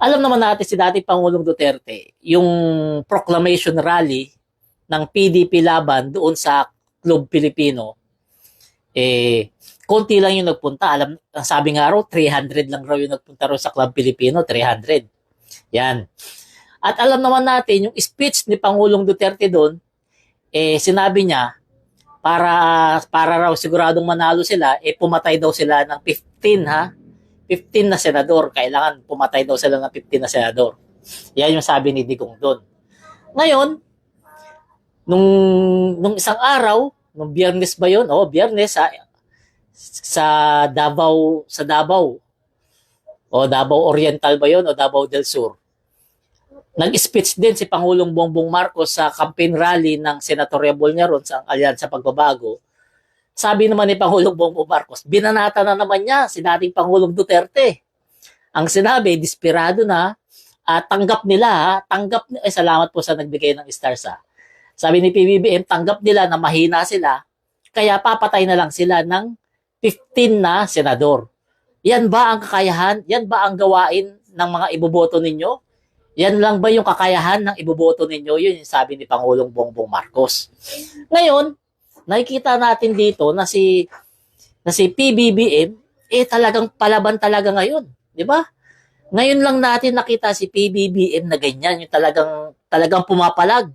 Alam naman natin si dating Pangulong Duterte, yung proclamation rally ng PDP laban doon sa Club Pilipino, konti lang yung nagpunta. Ang sabi nga raw, 300 lang raw yung nagpunta raw sa Club Pilipino, 300. Yan. At alam naman natin, yung speech ni Pangulong Duterte doon, sinabi niya, para raw siguradong manalo sila, pumatay daw sila ng 15, ha? 15 na senador. Kailangan pumatay daw sila ng 15 na senador. Yan yung sabi ni Digong doon. Ngayon, nung isang araw, nung Biyernes ba yun? Biyernes sa Davao. Davao Oriental ba yun? O Davao del Sur. Nag-speech din si Pangulong Bongbong Marcos sa campaign rally ng senatoriable niya ron sa Alyansa Pagbabago. Sabi naman ni Pangulong Bongbong Marcos, binanata na naman niya si dating Pangulong Duterte. Ang sinabi, desperado na, tanggap nila, salamat po sa nagbigay ng stars. Sabi ni PBBM, tanggap nila na mahina sila, kaya papatay na lang sila ng 15 na senador. Yan ba ang kakayahan? Yan ba ang gawain ng mga iboboto ninyo? Yan lang ba yung kakayahan ng iboboto ninyo? Yun yung sabi ni Pangulong Bongbong Marcos. Ngayon, nakikita natin dito na si PBBM, talagang palaban talaga ngayon. Di ba? Ngayon lang natin nakita si PBBM na ganyan, yung talagang pumapalag.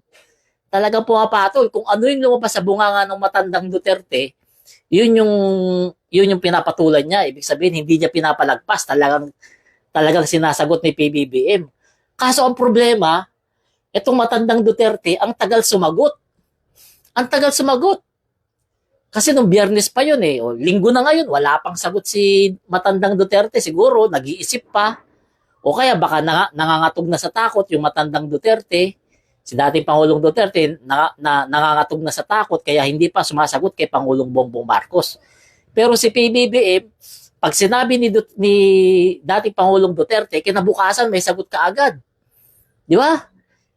Talagang pumapatol. Kung ano yung lumabas sa bunganga ng matandang Duterte, yun yung pinapatulan niya. Ibig sabihin, hindi niya pinapalagpas. Talagang sinasagot ni PBBM. Kaso ang problema, itong matandang Duterte, ang tagal sumagot. Ang tagal sumagot. Kasi nung Biyernes pa yun linggo na ngayon, wala pang sagot si matandang Duterte. Siguro, nag-iisip pa. O kaya baka nangangatog na sa takot yung matandang Duterte. Si dating Pangulong Duterte, nangangatog na sa takot, kaya hindi pa sumasagot kay Pangulong Bongbong Marcos. Pero si PBBM, pag sinabi ni dating Pangulong Duterte, kinabukasan may sagot ka agad. Di ba?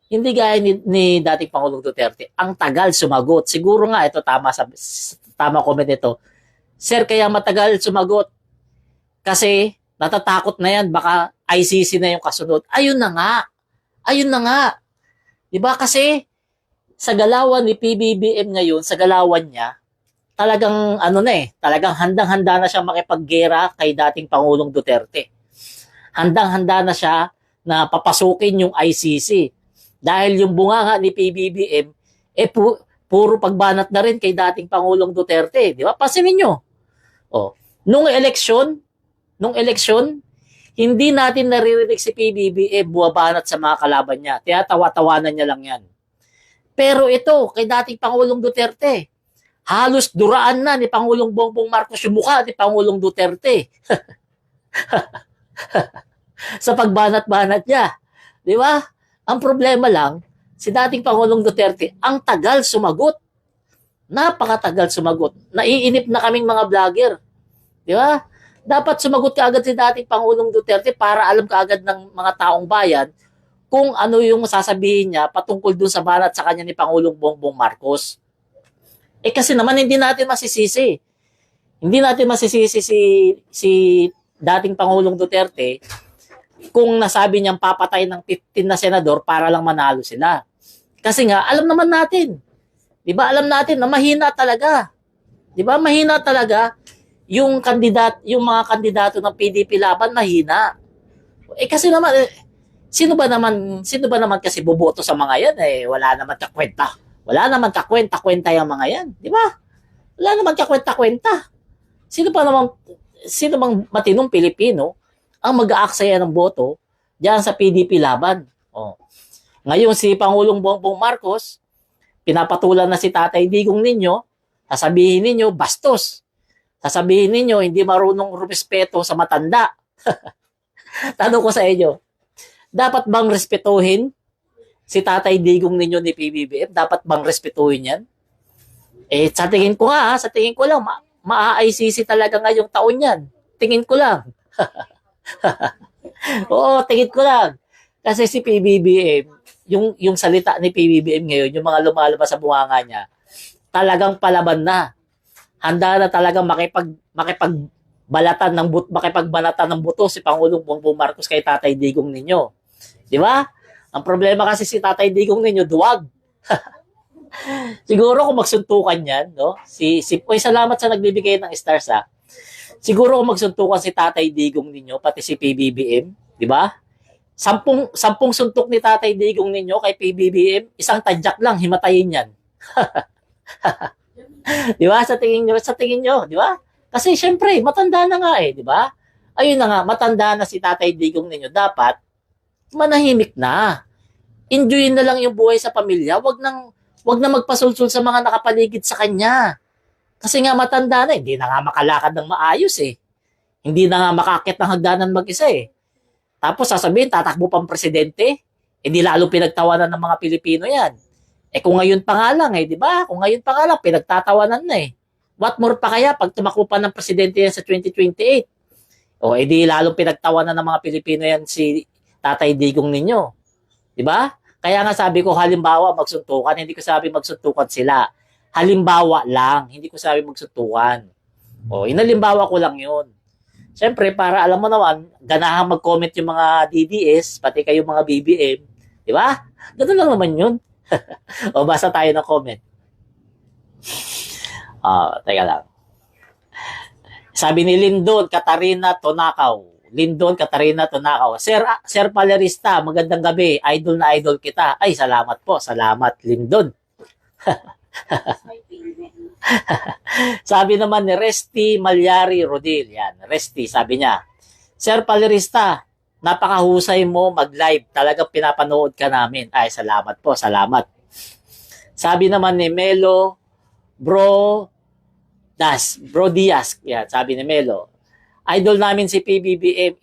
Hindi gaya ni dating Pangulong Duterte. Ang tagal sumagot. Siguro nga, ito tama comment ito. Sir, kaya matagal sumagot. Kasi natatakot na yan. Baka ICC na yung kasunod. Ayun na nga. Ayun na nga. Di ba? Kasi sa galawan ni PBBM ngayon, sa galawan niya, talagang talagang handang-handa na siya makipaggera kay dating Pangulong Duterte. Handang-handa na siya na papasukin yung ICC. Dahil yung bunganga ni PBBM, puro pagbanat na rin kay dating Pangulong Duterte. Di ba? Pansinin nyo. Nung eleksyon, hindi natin naririnig si PBBM buwabanat sa mga kalaban niya. Tinatawa-tawanan niya lang yan. Pero ito, kay dating Pangulong Duterte, halos duraan na ni Pangulong Bongbong Marcos yung mukha ni Pangulong Duterte. Sa pagbanat-banat niya. Di ba? Ang problema lang, si dating Pangulong Duterte, ang tagal sumagot. Napakatagal sumagot. Naiinip na kaming mga vlogger. Di ba? Dapat sumagot ka agad si dating Pangulong Duterte para alam ka agad ng mga taong bayan kung ano yung sasabihin niya patungkol dun sa banat sa kanya ni Pangulong Bongbong Marcos. Kasi naman hindi natin masisisi. Hindi natin masisisi si dating Pangulong Duterte kung nasabi niyang papatay ng 15 na senador para lang manalo sila. Kasi nga, alam naman natin. Di ba? Alam natin na mahina talaga. Di ba? Mahina talaga yung mga kandidato ng PDP laban, mahina. Kasi naman, sino ba naman kasi boboto sa mga yan? Wala naman kakwenta. Wala naman kakwenta-kwenta yung mga yan. Di ba? Wala naman kakwenta-kwenta. Sino bang matinong Pilipino ang mag-aaksaya ng boto diyan sa PDP laban? Ngayon si Pangulong Bongbong Marcos, pinapatulan na si Tatay Digong ninyo, sasabihin ninyo, bastos. Sasabihin ninyo, hindi marunong rumespeto sa matanda. Tanong ko sa inyo, dapat bang respetuhin si Tatay Digong ninyo ni PBBM? Dapat bang respetuhin yan? Sa tingin ko lang, maa-ICC talaga ngayong taon yan. Tingin ko lang. Oo, tingin ko lang. Kasi si PBBM, yung salita ni PBBM ngayon, yung mga lumalabas sa bunganga niya, talagang palaban na. Handa na talagang balatan ng makipagbalatan ng buto si Pangulong Bongbong Marcos kay Tatay Digong ninyo. Di ba? Ang problema kasi si Tatay Digong ninyo, duwag. Siguro kung magsuntukan yan, no? Salamat sa nagbibigay ng stars, ha? Siguro kung magsuntukan si Tatay Digong ninyo, pati si PBBM, di ba? Sampung suntok ni Tatay Digong ninyo kay PBBM, isang tadyak lang, himatayin yan. Di ba? Sa tingin nyo, di ba? Kasi syempre, matanda na nga eh, di ba? Ayun na nga, matanda na si Tatay Digong ninyo. Dapat, manahimik na. Enjoyin na lang yung buhay sa pamilya. Wag na magpasulsul sa mga nakapaligid sa kanya. Kasi nga matanda na, hindi na nga makalakad ng maayos eh. Hindi na nga makakit ng hagdanan mag-isa eh. Tapos sasabihin, tatakbo pang presidente. Hindi lalo pinagtawanan ng mga Pilipino yan. Eh kung ngayon pa nga lang eh, di ba? Kung ngayon pa nga lang, pinagtatawanan na eh. What more pa kaya pag tumakbo pa ng presidente yan sa 2028? O edi lalong pinagtawanan ng mga Pilipino yan si Tatay Digong ninyo. Di ba? Kaya nga sabi ko, halimbawa magsuntukan, hindi ko sabi magsuntukan sila. Halimbawa lang, hindi ko sabi magsuntukan. O, inalimbawa ko lang yun. Siyempre, para alam mo naman, ganahan mag-comment yung mga DDS, pati kayo mga BBM. Di ba? Ganun lang naman yun. O, basa tayo ng comment. Teka lang. Sabi ni Lindon Katarina Tonakaw. Lindon Katarina Tonakaw. Sir Palerista, magandang gabi. Idol na idol kita. Ay, salamat po. Salamat, Lindon. Sabi naman ni Resty Malyari Rodil. Yan, Resty, sabi niya. Sir Palerista, napakahusay mo mag-live. Talagang pinapanood ka namin. Ay, salamat po. Salamat. Sabi naman ni Melo Bro Diaz. Yan, sabi ni Melo. Idol namin si PBBM.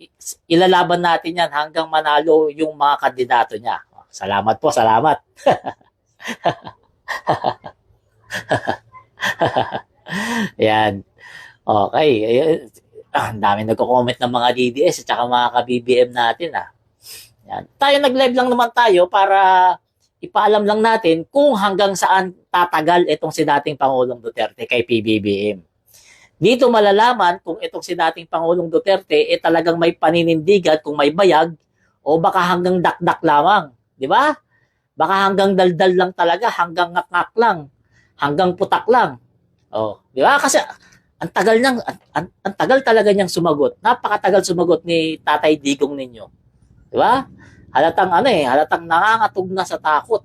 Ilalaban natin yan hanggang manalo yung mga kandidato niya. Salamat po, salamat. Yan. Okay. Ang dami nagko-comment ng mga DDS at saka mga ka-BBM natin. Yan. Tayo nag-live lang naman tayo para ipaalam lang natin kung hanggang saan tatagal itong si dating Pangulong Duterte kay PBBM. Dito malalaman kung itong si dating Pangulong Duterte talagang may paninindigan, kung may bayag, o baka hanggang dakdak lamang. Di ba? Baka hanggang daldal lang talaga, hanggang ngak-ngak lang, hanggang putak lang. Di ba? Kasi ang tagal talaga niyang sumagot. Napakatagal sumagot ni Tatay Digong ninyo. Di ba? Halatang nangangatog na sa takot.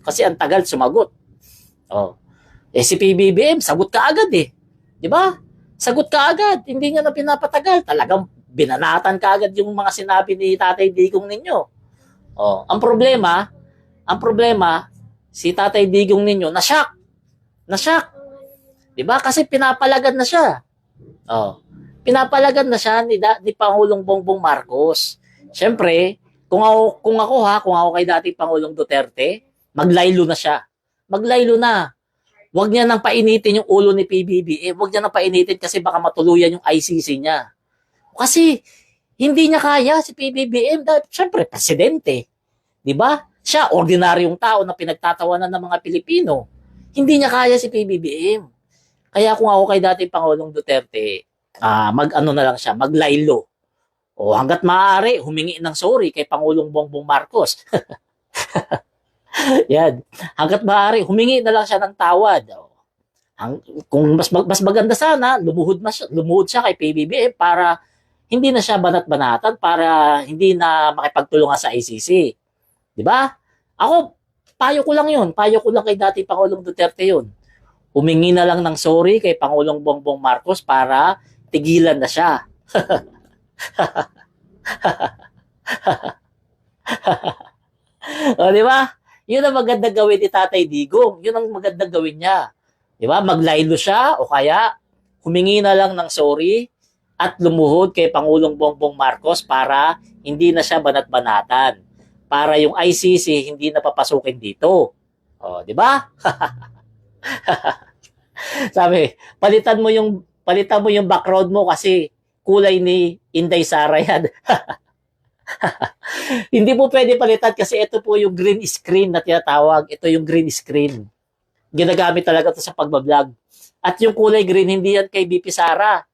Kasi ang tagal sumagot. Si PBBM, sagot ka agad eh. Di ba? Sagot ka agad. Hindi niya na pinapatagal. Talagang binanatan ka agad yung mga sinabi ni Tatay Digong ninyo. Ang problema, si Tatay Digong ninyo, na-shock. Di ba? Kasi pinapalagad na siya. Pinapalagad na siya ni Pangulong Bongbong Marcos. Siyempre, kung ako kay dating Pangulong Duterte, maglaylo na siya. Maglaylo na. Huwag niya nang painitin yung ulo ni PBBM. Huwag niya nang painitin kasi baka matuluyan yung ICC niya. Kasi hindi niya kaya si PBBM. Siyempre, presidente. Di ba? Siya, ordinaryong tao na pinagtatawanan ng mga Pilipino. Hindi niya kaya si PBBM. Kaya kung ako kay dating Pangulong Duterte, mag-ano na lang siya, maglaylo. Hanggat maaari, humingi ng sorry kay Pangulong Bongbong Marcos. Yan. Hanggat maaari, humingi na lang siya ng tawad. Kung mas maganda sana, lumuhod siya kay PBBM para hindi na siya banat-banatan, para hindi na makipagtulungan sa ICC. Di ba? Ako, payo ko lang yun. Payo ko lang kay dating Pangulong Duterte yun. Humingi na lang ng sorry kay Pangulong Bongbong Marcos para tigilan na siya. Di ba? Yun ang magandang gawin ni Tatay Digong. Yun ang magandang gawin niya. Di ba? Maglaylo siya o kaya humingi na lang ng sorry at lumuhod kay Pangulong Bongbong Marcos para hindi na siya banat-banatan. Para yung ICC hindi na papasukin dito. Di ba? Sabi, palitan mo yung background mo kasi kulay ni Inday Sara yan. Hindi po pwede palitan kasi ito po yung green screen na tinatawag. Ito yung green screen. Ginagamit talaga ito sa pagbablog. At yung kulay green, hindi yan kay BP Sara.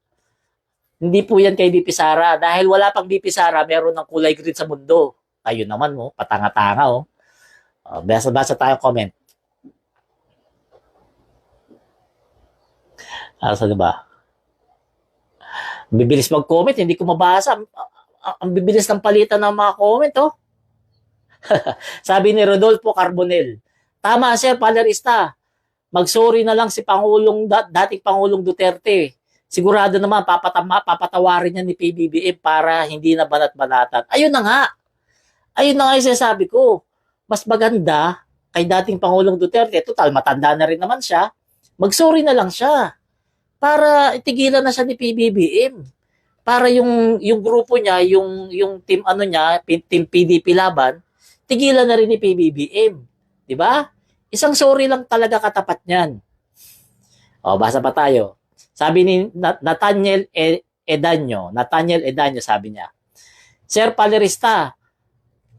Hindi po yan kay BP Sara. Dahil wala pang BP Sara, meron ng kulay green sa mundo. Ayun naman mo, patanga-tanga oh. Basa-basa tayo comment. Asa ba? Bibilis mag-comment, hindi ko mabasa. Ang bibilis ng palitan ng mga comment oh. Sabi ni Rodolfo Carbonel, tama sir, palerista. Magsorry na lang si dating Pangulong Duterte. Sigurado naman papatawarin niya ni PBBM para hindi na banat-banatan. Ayun na nga. Ayun na nga yung sinasabi ko. Mas maganda kay dating Pangulong Duterte, total matanda na rin naman siya, magsorry na lang siya para itigilan na siya ni PBBM. Para yung grupo niya, yung team ano niya, team PDP laban, tigilan na rin ni PBBM. 'Di ba? Isang sorry lang talaga katapat niyan. Basa pa tayo. Sabi ni Nathaniel Edanyo sabi niya, Sir Palerista,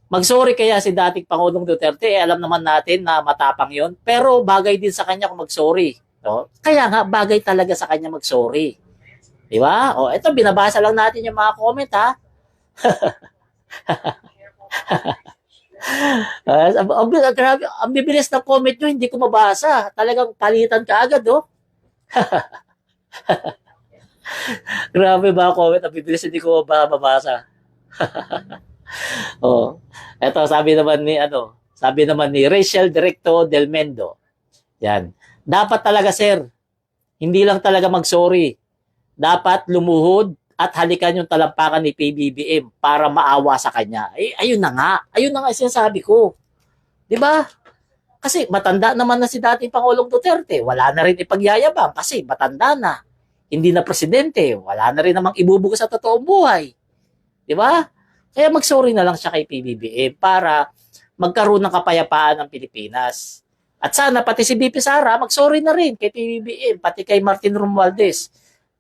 magsorry kaya si dating Pangulong Duterte, alam naman natin na matapang 'yon, pero bagay din sa kanya kung magsorry. No? Kaya nga bagay talaga sa kanya magsorry. 'Di ba? Ito binabasa lang natin yung mga comment ha. Grabe, ang bibilis ng comment nyo, hindi ko mabasa. Talagang palitan ka agad, oh. Grabe ba comment, ang bibilis, hindi ko mabasa. Eto, sabi naman ni Rachel Directo Del Mendo. Yan. Dapat talaga, sir, hindi lang talaga mag-sorry. Dapat lumuhod at halikan yung talampakan ni PBBM para maawa sa kanya. Ayun na nga. Ayun na nga sinasabi ko. 'Di ba? Kasi matanda naman na si dating Pangulong Duterte. Wala na rin ipagyayabang kasi matanda na. Hindi na presidente. Wala na rin namang ibubugo sa totoong buhay. 'Di ba? Kaya mag-sorry na lang siya kay PBBM para magkaroon ng kapayapaan ng Pilipinas. At sana pati si BP Sara mag-sorry na rin kay PBBM, pati kay Martin Romualdez.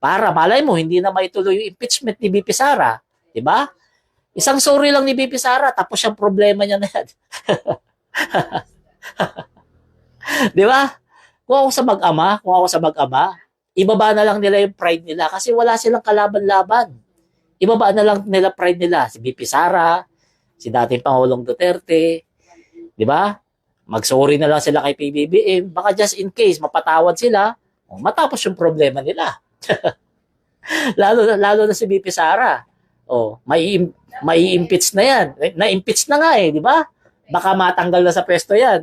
Para malay mo, hindi na maituloy yung impeachment ni BP Sara. Diba? Isang sorry lang ni BP Sara, tapos yung problema niya na yan. Diba? Kung ako sa mag-ama, ibaba na lang nila yung pride nila kasi wala silang kalaban-laban. Ibaba na lang nila pride nila. Si BP Sara, si dating Pangulong Duterte. Diba? Mag-sorry na lang sila kay PBBM. Baka just in case, mapatawad sila, matapos yung problema nila. lalo na si BP Sara. May impeach na yan. Na-impeach na nga di ba? Baka matanggal na sa pwesto yan.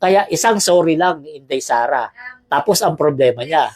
Kaya isang sorry lang ni Inday Sara. Tapos ang problema niya.